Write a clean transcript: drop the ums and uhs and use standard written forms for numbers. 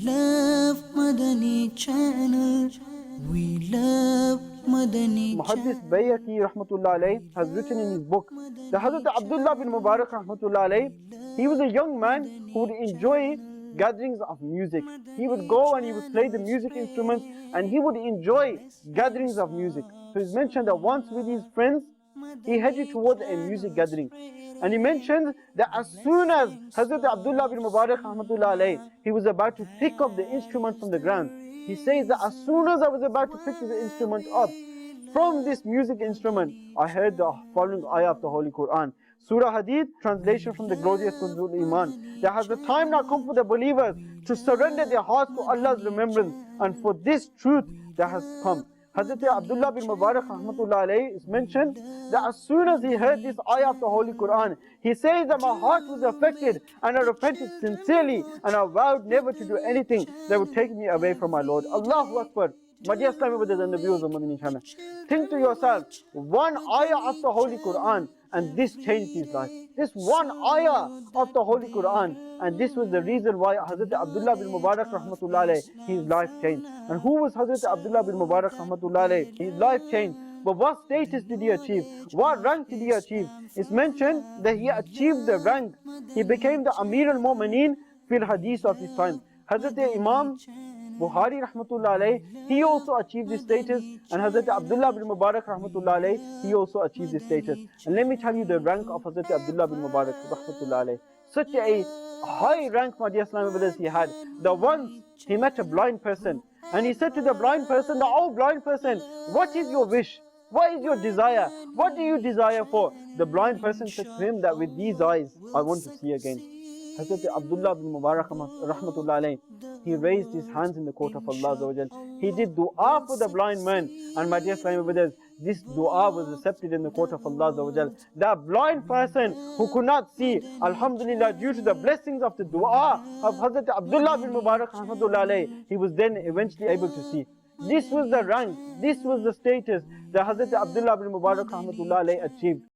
love Madani Channel. We love Madani Muhaddis Bayhaqi rahmatullah alayh has written in his book that Hazrat Abdullah Bin Mubarak rahmatullah alayh, he was a young man who would enjoy gatherings of music. He would go and he would play the music instruments and he would enjoy gatherings of music. So he's mentioned that once with his friends, he headed towards a music gathering. And he mentioned that as soon as Hazrat Abdullah Bin Mubarak rahmatullah alayh, he was about to pick up the instrument from the ground. He says that as soon as I was about to pick the instrument up from this music instrument, I heard the following ayah of the Holy Quran. Surah Hadid, translation from the glorious Kunzul Iman. That has the time now come for the believers to surrender their hearts to Allah's remembrance, and for this truth that has come. Hazrat Abdullah bin Mubarak rahmatullah alayhi is mentioned that as soon as he heard this ayah of the Holy Quran, he says that my heart was affected and I repented sincerely and I vowed never to do anything that would take me away from my Lord. Allahu Akbar. My dear Islamic brothers and the viewers of Madani Channel, think to yourself, one ayah of the Holy Quran and this changed his life. This one ayah of the Holy Quran, and this was the reason why Hazrat Abdullah bin Mubarak rahmatullah alayh, his life changed. And who was Hazrat Abdullah bin Mubarak rahmatullah alayh? His life changed. But what status did he achieve? What rank did he achieve? It's mentioned that he achieved the rank. He became the Amir al-Mu'mineen fil Hadith of his time. Hazrat Imam Bukhari rahmatullah alayh, he also achieved this status, and Hazrat Abdullah bin Mubarak rahmatullah alayh, he also achieved this status. And let me tell you the rank of Hazrat Abdullah bin Mubarak rahmatullah alayh. Such a high rank, my dear Islamic brothers, he had. The once he met a blind person, and he said to the blind person, "Oh blind person, what is your wish? What is your desire? What do you desire for?" The blind person said to him that with these eyes, I want to see again. Hazrat Abdullah bin Mubarak rahmatullah alayh, he raised his hands in the court of Allah. He did dua for the blind man, and my dear Islamic brothers, this dua was accepted in the court of Allah. That blind person who could not see, alhamdulillah, due to the blessings of the dua of Hazrat Abdullah bin Mubarak rahmatullah alayh, he was then eventually able to see. This was the rank, this was the status that Hazrat Abdullah bin Mubarak rahmatullah alayh achieved.